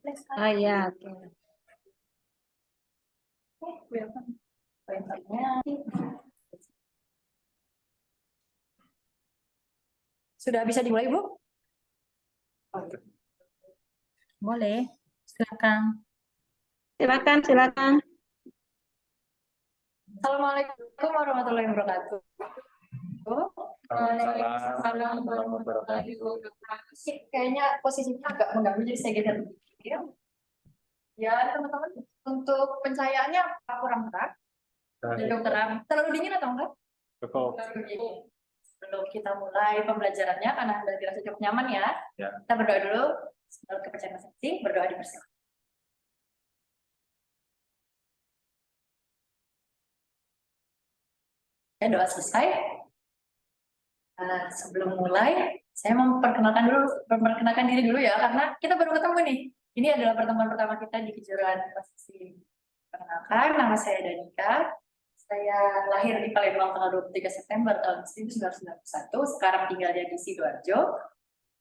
Oh iya, oke. Sudah bisa dimulai, Bu? Boleh, silakan. Silakan. Assalamualaikum warahmatullahi wabarakatuh. Waalaikumsalam warahmatullahi wabarakatuh. Kayaknya posisinya agak mengganggu, jadi saya geser dikit. Ya, teman-teman, untuk pencahayaannya kurang terang. Cukup terang. Terlalu dingin atau enggak? Cukup. Sebelum kita mulai pembelajarannya, karena sudah dirasa cukup nyaman ya, kita berdoa dulu. Sebelum kepercayaan masing-masing, berdoa dipersilakan. Ya, doa selesai. Sebelum mulai, saya memperkenalkan diri dulu ya, karena kita baru ketemu nih. Ini adalah pertemuan pertama kita di kejuaraan prestasi. Perkenalkan, nama saya Danika. Saya lahir di Palembang tanggal 23 September tahun 1991. Sekarang tinggalnya di Sidoarjo.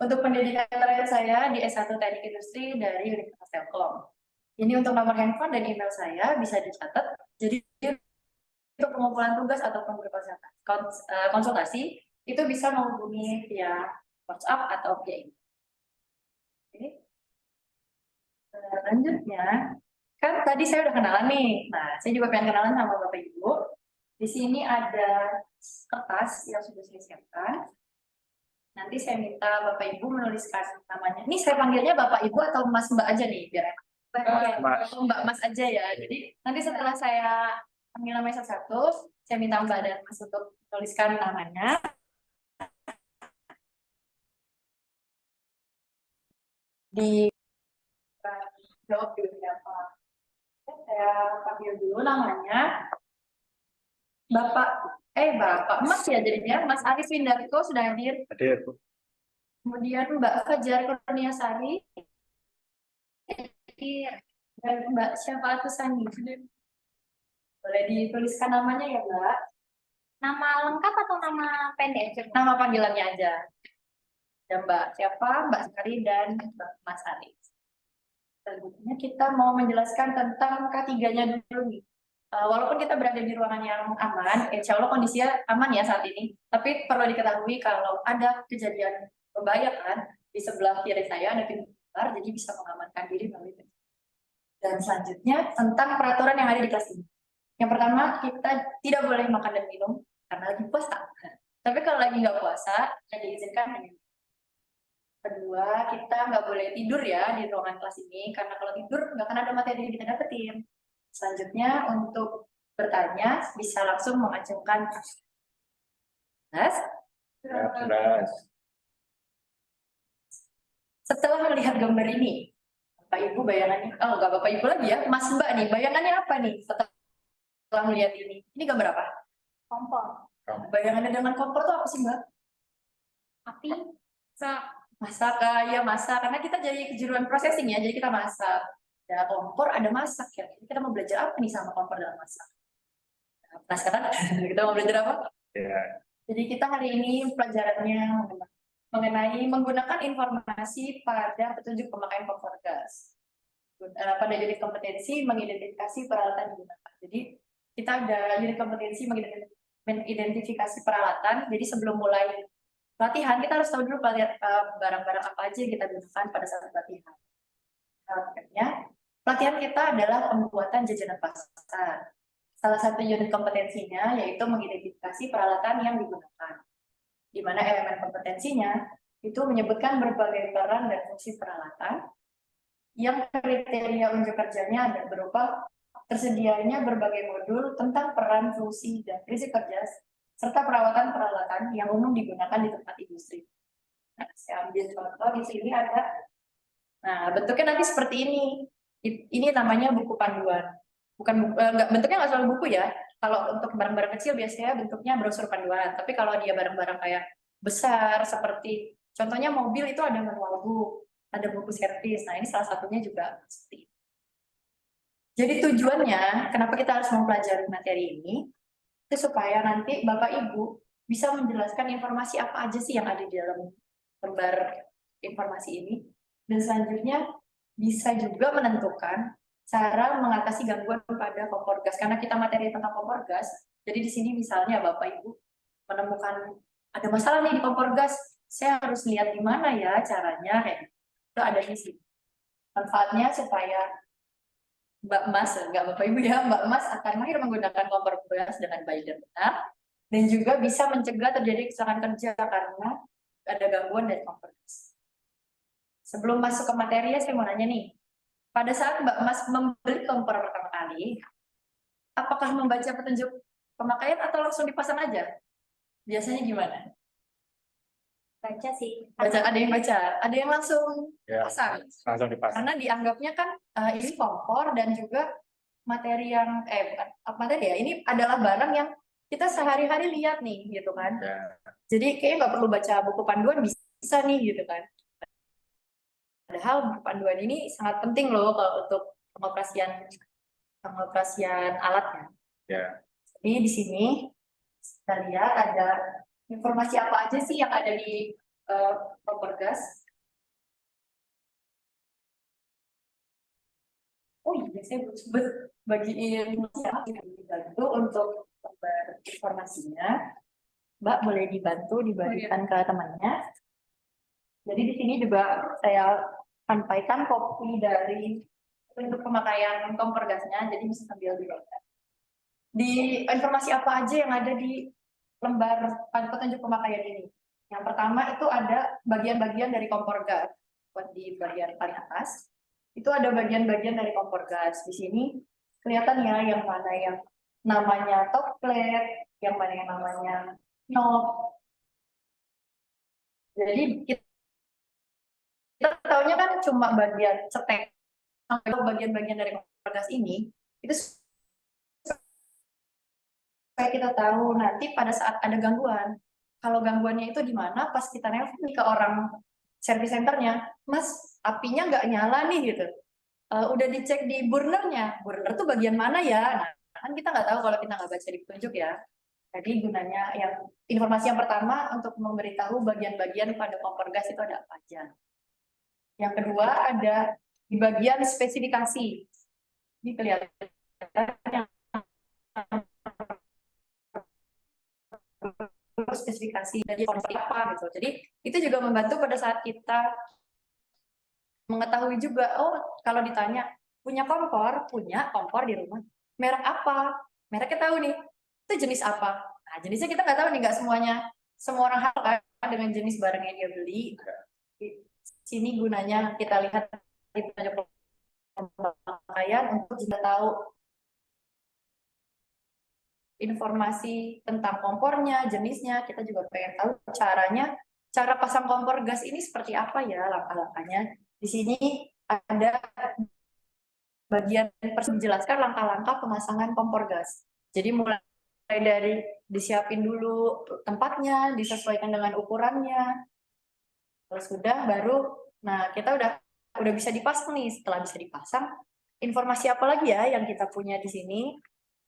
Untuk pendidikan terakhir saya di S1 Teknik Industri dari Universitas Telkom. Ini untuk nomor handphone dan email saya bisa dicatat. Jadi untuk pengumpulan tugas ataupun konsultasi itu bisa menghubungi via WhatsApp atau via email. Oke. Selanjutnya, kan tadi saya udah kenalan nih. Nah, saya juga pengen kenalan sama Bapak Ibu. Di sini ada kertas yang sudah saya siapkan. Nanti saya minta Bapak Ibu menuliskan namanya. Ini saya panggilnya Bapak Ibu atau Mas Mbak aja nih, biar enak. Mbak Mas aja ya. Jadi nanti setelah saya panggil namanya satu-satu, saya minta Mbak dan Mas untuk menuliskan namanya. Jawab dulu siapa. Saya panggil dulu namanya. Bapak Mas ya jadinya, Mas Aris Windarko sudah hadir. Hadir, Bu. Kemudian Mbak Fajar Kurniasari dan Mbak Syafaatus Sani. Boleh dituliskan namanya ya, Mbak? Nama lengkap atau nama pendek? Nama panggilannya aja. Dan Mbak siapa? Mbak Sari dan Mbak Mas Aris. Selanjutnya kita mau menjelaskan tentang K3-nya dulu nih. Walaupun kita berada di ruangan yang aman, insya Allah kondisinya aman ya saat ini. Tapi perlu diketahui kalau ada kejadian membahayakan di sebelah kiri saya ada pintu keluar, jadi bisa mengamankan diri melalui pintu. Dan selanjutnya tentang peraturan yang ada di kelas ini. Yang pertama, kita tidak boleh makan dan minum karena lagi puasa. Tapi kalau lagi nggak puasa, kita diizinkan minum. Kedua, kita nggak boleh tidur ya di ruangan kelas ini, karena kalau tidur nggak akan ada materi yang kita dapetin. Selanjutnya, untuk bertanya, bisa langsung mengacungkan Jelas. Setelah melihat gambar ini, Bapak Ibu bayangannya, nggak Bapak Ibu lagi ya, Mas Mbak nih, bayangannya apa nih setelah melihat ini? Ini gambar apa? Kompor. Bayangannya dengan kompor tuh apa sih Mbak? Api. Masak, ya masak, karena kita jadi kejuruan processing ya, jadi kita masak. Ada kompor, ada masak ya. Jadi kita mau belajar apa nih sama kompor dalam masak? Penasaran? Kita mau belajar apa? Ya. Jadi kita hari ini pelajarannya mengenai menggunakan informasi pada petunjuk pemakaian kompor gas. Pada unit kompetensi mengidentifikasi peralatan digunakan. Jadi kita ada unit kompetensi mengidentifikasi peralatan. Jadi sebelum mulai latihan kita harus tahu dulu barang-barang apa aja yang kita gunakan pada saat latihan. Pelatihan kita adalah pembuatan jajanan pasar. Salah satu unit kompetensinya yaitu mengidentifikasi peralatan yang digunakan. Di mana elemen kompetensinya itu menyebutkan berbagai peran dan fungsi peralatan yang kriteria unjuk kerjanya ada berupa tersedianya berbagai modul tentang peran, fungsi, dan prinsip kerja serta perawatan peralatan yang umum digunakan di tempat industri. Nah, saya ambil contoh di sini ada. Nah, bentuknya nanti seperti ini. Ini namanya buku panduan. Bentuknya nggak selalu buku ya. Kalau untuk barang-barang kecil biasanya bentuknya brosur panduan. Tapi kalau dia barang-barang kayak besar seperti contohnya mobil itu ada manual book, ada buku servis. Nah, ini salah satunya juga seperti ini. Jadi tujuannya kenapa kita harus mempelajari materi ini itu supaya nanti Bapak Ibu bisa menjelaskan informasi apa aja sih yang ada di dalam lembar informasi ini. Dan selanjutnya bisa juga menentukan cara mengatasi gangguan pada kompor gas. Karena kita materi tentang kompor gas, jadi di sini misalnya Bapak Ibu menemukan ada masalah nih di kompor gas, saya harus lihat di mana ya caranya, kayak itu ada di sini. Manfaatnya supaya Mbak Mas, enggak Bapak Ibu ya, Mbak Mas akan mahir menggunakan kompor gas dengan baik dan benar, dan juga bisa mencegah terjadi kecelakaan kerja karena ada gangguan dari kompor gas. Sebelum masuk ke materi, saya mau nanya nih, pada saat Mbak Mas membeli kompor pertama kali, apakah membaca petunjuk pemakaian atau langsung dipasang aja? Biasanya gimana? Baca sih. Baca, ada yang baca, ada yang langsung Ya, pasang. langsung dipasang. Karena dianggapnya kan ini kompor dan juga materi yang bukan materi ya, ini adalah barang yang kita sehari-hari lihat nih gitu kan. Ya, Jadi kayaknya nggak perlu baca buku panduan, bisa nih gitu kan. Padahal buku panduan ini sangat penting loh kalau untuk pengoperasian alatnya. ya. Jadi di sini kita lihat ada informasi apa aja sih yang ada di kompor gas. Oh iya, saya belum sempat bagiin dibantu untuk informasinya. Mbak boleh dibantu dibagikan ke temannya. Jadi di sini juga saya sampaikan kopi dari untuk pemakaian kompor gasnya, jadi bisa sambil dibaca. Di informasi apa aja yang ada di lembar petunjuk pemakaian ini? Yang pertama itu ada bagian-bagian dari kompor gas. Buat di bagian paling atas, itu ada bagian-bagian dari kompor gas. Di sini kelihatan ya yang mana yang namanya top plate, yang mana yang namanya knob. Jadi kita tahunya kan cuma bagian cetek. Kalau bagian-bagian dari kompor gas ini, itu supaya kita tahu nanti pada saat ada gangguan. Kalau gangguannya itu di mana, pas kita nelpon ke orang service centernya, Mas, apinya nggak nyala nih gitu. Udah dicek di burnernya, burner tuh bagian mana ya? Nah, kan kita nggak tahu kalau kita nggak baca di petunjuk ya. Jadi gunanya yang informasi yang pertama untuk memberitahu bagian-bagian pada kompor gas itu ada apa aja. Yang kedua ada di bagian spesifikasi. Ini kelihatan yang spesifikasi dari seperti apa gitu. Jadi itu juga membantu pada saat kita mengetahui juga, oh kalau ditanya punya kompor di rumah, merek apa? Mereknya tahu nih, itu jenis apa? Nah jenisnya kita nggak tahu nih, nggak semuanya, semua orang hafal kan dengan jenis barang yang dia beli. Di sini gunanya kita lihat di pemakaian untuk juga tahu informasi tentang kompornya, jenisnya, kita juga pengen tahu caranya, cara pasang kompor gas ini seperti apa ya langkah-langkahnya. Di sini ada bagian menjelaskan langkah-langkah pemasangan kompor gas. Jadi mulai dari disiapin dulu tempatnya, disesuaikan dengan ukurannya. Terus sudah baru, nah kita udah bisa dipasang nih. Setelah bisa dipasang, informasi apa lagi ya yang kita punya di sini?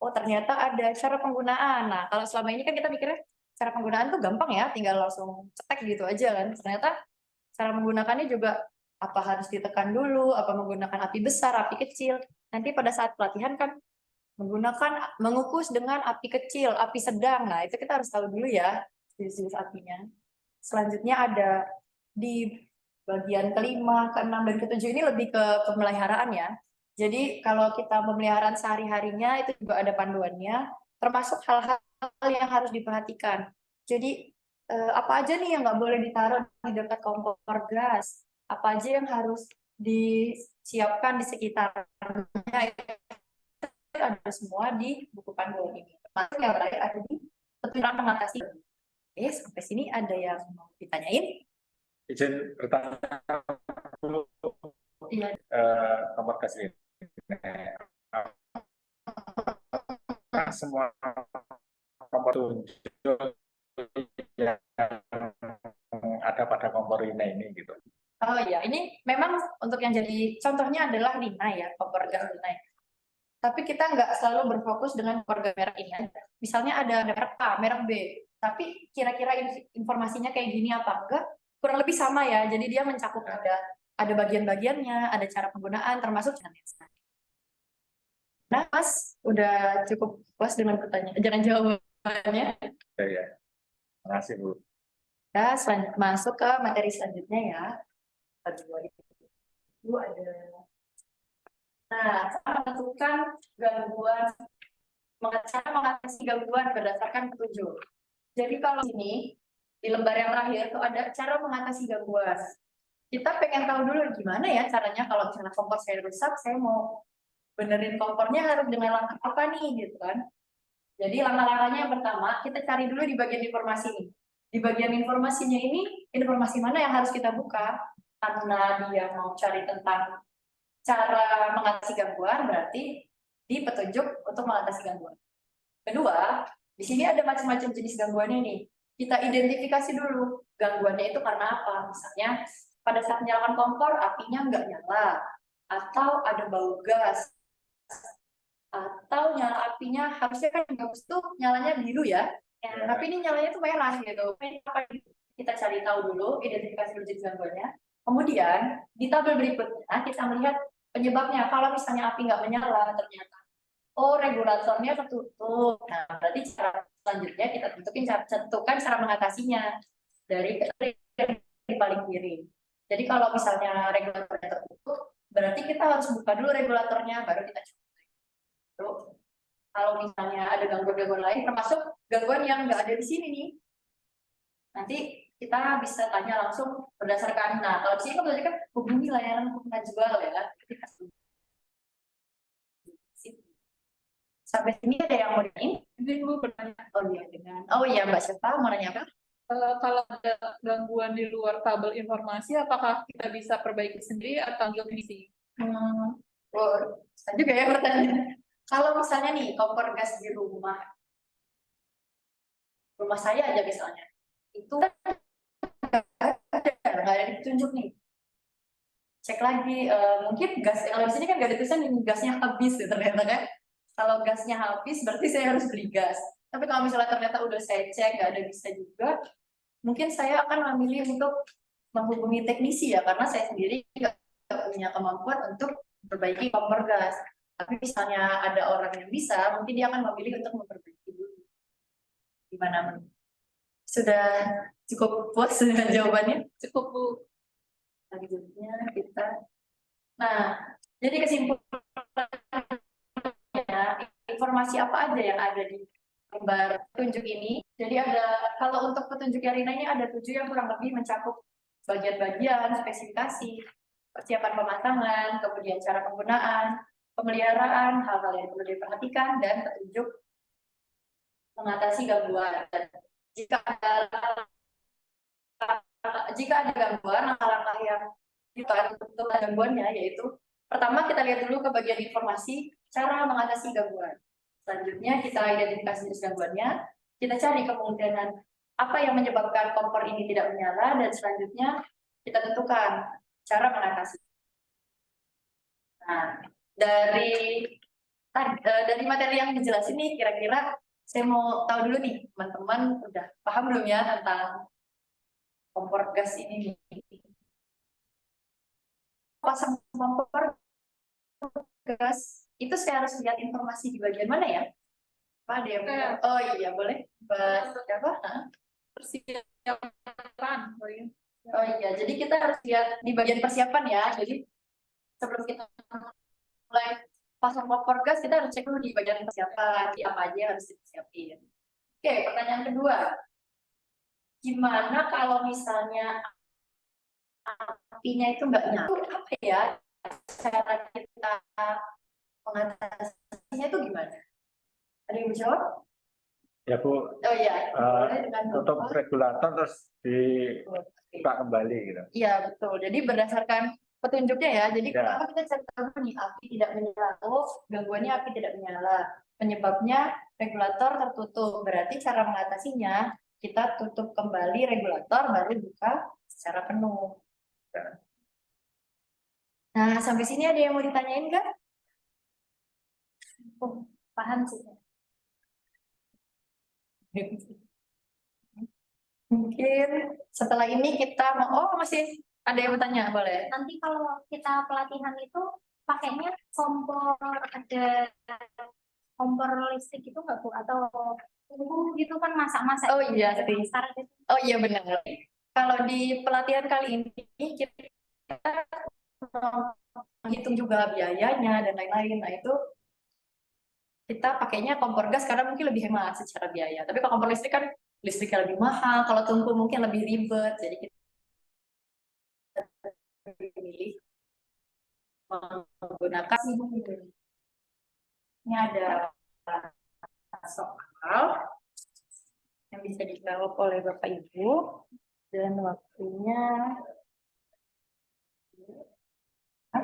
Oh ternyata ada cara penggunaan. Nah kalau selama ini kan kita mikirnya cara penggunaan tuh gampang ya, tinggal langsung cetek gitu aja kan. Ternyata cara menggunakannya juga apa harus ditekan dulu, apa menggunakan api besar, api kecil. Nanti pada saat pelatihan kan mengukus dengan api kecil, api sedang. Nah itu kita harus tahu dulu ya jenis-jenis apinya. Selanjutnya ada di bagian kelima, keenam, dan ketujuh ini lebih ke pemeliharaan ya. Jadi kalau kita pemeliharaan sehari-harinya itu juga ada panduannya, termasuk hal-hal yang harus diperhatikan. Jadi apa aja nih yang nggak boleh ditaruh di dekat kompor gas, apa aja yang harus disiapkan di sekitarnya, itu ada semua di buku panduan ini. Termasuk yang terakhir ada di petunjuk mengatasi. Oke, sampai sini ada yang mau ditanyain? Izin bertanya dulu, Iya. kompor gas ini. Semua kompor tunjuk yang ada pada kompor ini gitu. Oh iya, ini memang untuk yang jadi contohnya adalah Rinnai ya, kompor gas Rinnai. Tapi kita nggak selalu berfokus dengan kompor gas merek ini aja. Misalnya ada merek A, merek B, tapi kira-kira informasinya kayak gini apa enggak? Kurang lebih sama ya. Jadi dia mencakup ada bagian-bagiannya, ada cara penggunaan, termasuk cara desain. Nah, Mas, udah cukup puas dengan pertanyaan, jangan jawabannya. Ya. Terima kasih, Bu. Ya, masuk ke materi selanjutnya ya. Itu ada. Nah, cara menentukan gangguan, cara mengatasi gangguan berdasarkan petunjuk. Jadi kalau ini di lembar yang terakhir itu ada cara mengatasi gangguan. Kita pengen tahu dulu gimana ya caranya kalau misalnya kompor saya rusak, saya mau benerin kompornya harus dengan langkah apa nih gitu kan. Jadi langkah-langkahnya yang pertama, kita cari dulu di bagian informasi ini. Di bagian informasinya ini, informasi mana yang harus kita buka? Karena dia mau cari tentang cara mengatasi gangguan, berarti di petunjuk untuk mengatasi gangguan. Kedua, di sini ada macam-macam jenis gangguannya nih. Kita identifikasi dulu gangguannya itu karena apa. Misalnya, pada saat menyalakan kompor, apinya nggak nyala. Atau ada bau gas. Atau nyala apinya, harusnya kan bagus tuh nyalanya biru ya. Tapi ini nyalanya tuh merah gitu. Kita cari tahu dulu, identifikasi dulu jenis gangguannya. Kemudian, di tabel berikutnya, kita melihat penyebabnya. Kalau misalnya api nggak menyala, ternyata oh regulatornya tertutup. Nah, berarti cara selanjutnya kita tentukan cara mengatasinya dari paling kiri. Jadi kalau misalnya regulatornya tertutup, berarti kita harus buka dulu regulatornya, baru kita coba. Terus, kalau misalnya ada gangguan-gangguan lain, termasuk gangguan yang nggak ada di sini nih, nanti kita bisa tanya langsung berdasarkan. Nah, kalau di sini kan berarti kan hubungi layanan penjual ya. Sampai sini ada yang mau nanyain? Ibu bertanya, Oh iya, Mbak Syifa mau nanya apa? kalau ada gangguan di luar tabel informasi, apakah kita bisa perbaiki sendiri atau teknisi? Saya juga ya bertanya. Kalau misalnya nih kompor gas di rumah saya aja misalnya, itu kan nggak ada ditunjuk nih. Cek lagi, mungkin gas kalau di sini kan nggak ada tulisan gasnya habis ya, ternyata kan. Kalau gasnya habis, berarti saya harus beli gas. Tapi kalau misalnya ternyata udah saya cek nggak ada bisa juga, mungkin saya akan memilih untuk menghubungi teknisi ya, karena saya sendiri nggak punya kemampuan untuk memperbaiki kompor gas. Tapi misalnya ada orang yang bisa, mungkin dia akan memilih untuk memperbaiki dulu. Gimana? Sudah cukup puas dengan jawabannya? Cukup, Bu. Selanjutnya kita. Nah, jadi kesimpulannya, informasi apa aja yang ada di lembar petunjuk ini. Jadi ada, kalau untuk petunjuk Rina ini ada 7 yang kurang lebih mencakup bagian-bagian, spesifikasi, persiapan pemasangan, kemudian cara penggunaan, pemeliharaan, hal-hal yang perlu diperhatikan, dan petunjuk mengatasi gangguan. Jika ada gangguan, langkah-langkah yang kita untuk gangguannya yaitu pertama kita lihat dulu ke bagian informasi cara mengatasi gangguan. Selanjutnya kita identifikasi jenis gangguannya, kita cari kemungkinan apa yang menyebabkan kompor ini tidak menyala, dan selanjutnya kita tentukan cara mengatasi. Nah, dari materi yang dijelasin nih, kira-kira saya mau tahu dulu nih, teman-teman udah paham belum ya tentang kompor gas ini nih? Pasang kompor gas itu saya harus lihat informasi di bagian mana ya? Pak, ada yang oh iya boleh. Apa? Persiapan. Oh iya, jadi kita harus lihat di bagian persiapan ya. Jadi sebelum kita mulai pasang kompor gas, kita harus cek dulu di bagian persiapan, di apa aja yang harus disiapin. Oke, pertanyaan kedua. Gimana kalau misalnya apinya itu nggak nyala? Apa ya cara kita mengatasinya itu gimana? Ada yang menjawab? Ya, Bu. Oh iya, Untuk regulator terus dibuka kembali gitu. Iya, betul. Jadi berdasarkan petunjuknya ya. Jadi Ya. kenapa kita cari tahu nih api tidak menyala? Oh, gangguannya api tidak menyala. Penyebabnya regulator tertutup. Berarti cara mengatasinya kita tutup kembali regulator baru buka secara penuh. Nah, sampai sini ada yang mau ditanyain nggak? Oh, paham sih. Mungkin setelah ini kita mau, oh masih Ada yang bertanya, boleh? Nanti kalau kita pelatihan itu pakainya kompor, ada kompor listrik itu nggak Bu? Atau gitu kan masak-masak? Oh iya sih. Masak gitu. Oh iya benar. Kalau di pelatihan kali ini kita menghitung juga biayanya dan lain-lain. Nah itu kita pakainya kompor gas karena mungkin lebih hemat secara biaya. Tapi kalau kompor listrik kan listriknya lebih mahal. Kalau tungku mungkin lebih ribet. Jadi kita pilih menggunakan ini ada soal yang bisa dijawab oleh Bapak Ibu dan waktunya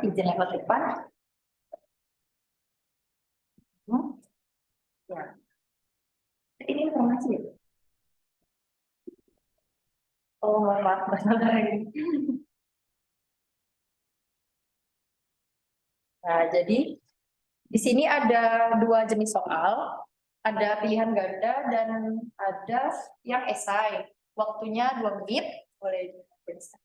izin lewat depan. Ya. Ini informasi ya? Oh, maaf, masalah ini. Nah, jadi di sini ada dua jenis soal, ada pilihan ganda dan ada yang esai. Waktunya 2 menit, boleh dijelaskan.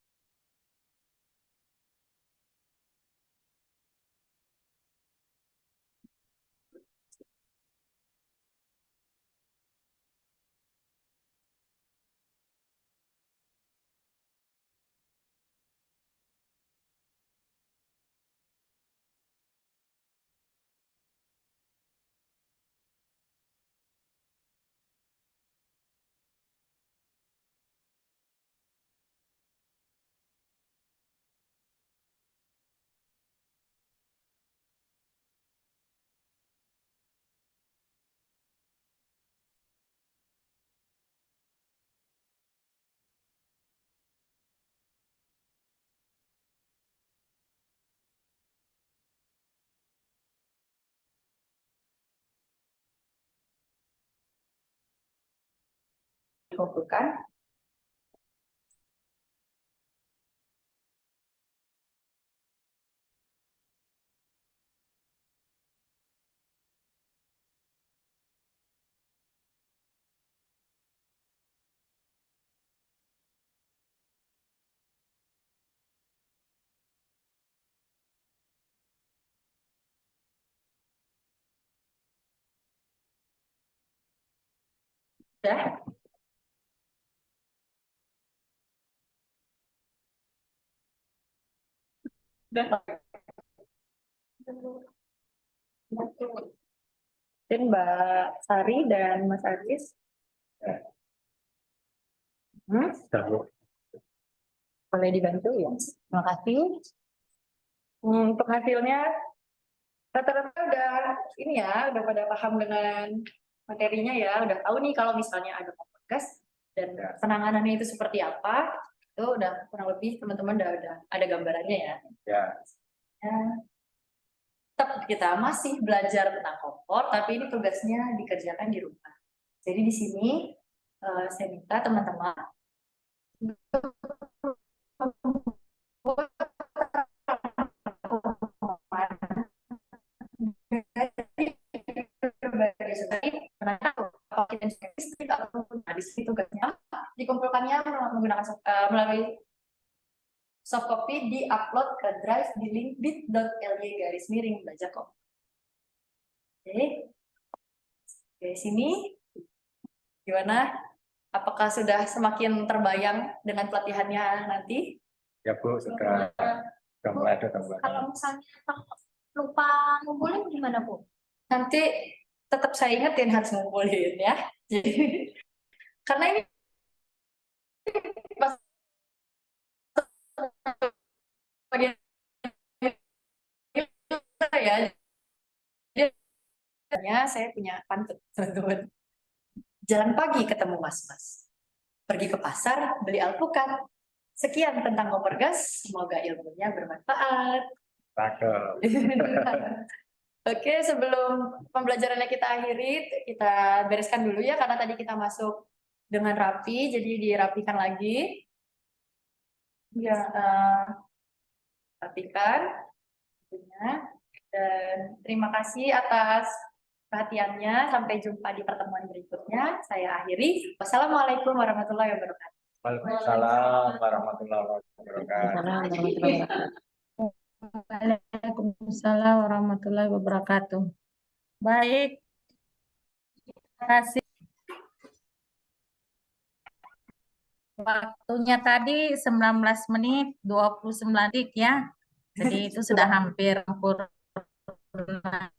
Dikumpulkan. Sudah? Udah. Dan Mbak Sari dan Mas Aris. Sudah, Boleh dibantu ya? Terima kasih. Untuk hasilnya rata-rata udah ini ya, udah pada paham dengan materinya ya, udah tahu nih kalau misalnya ada kompor gas dan penanganannya itu seperti apa, itu udah kurang lebih teman-teman udah ada gambarannya ya. ya. Ya. Tetap kita masih belajar tentang kompor, tapi ini tugasnya dikerjakan di rumah. Jadi di sini saya minta teman-teman di situ tugasnya dikumpulkannya melalui soft copy di-upload ke drive di link bit.ly/belajar kok. Oke. Dari sini gimana? Apakah sudah semakin terbayang dengan pelatihannya nanti? Ya Bu, sudah mulai ada Kalau gambaran. misalnya lupa ngumpulin gimana Bu? Nanti tetap saya ingetin harus ngumpulin ya. Jadi karena ini pas bagian ya. Jadi saya punya pantun teman-teman. Jalan pagi ketemu mas-mas. Pergi ke pasar beli alpukat. Sekian tentang kompor gas. Semoga ilmunya bermanfaat. Cakep. Oke, sebelum pembelajarannya kita akhiri, kita bereskan dulu ya, karena tadi kita masuk dengan rapi, jadi dirapikan lagi. Ya, rapikan. Dan terima kasih atas perhatiannya. Sampai jumpa di pertemuan berikutnya. Saya akhiri. Wassalamualaikum warahmatullahi wabarakatuh. Waalaikumsalam warahmatullahi wabarakatuh. Waalaikumsalam warahmatullahi wabarakatuh. Baik, terima kasih. Waktunya tadi 19 menit 29 detik ya. Jadi itu sudah hampir sempurna.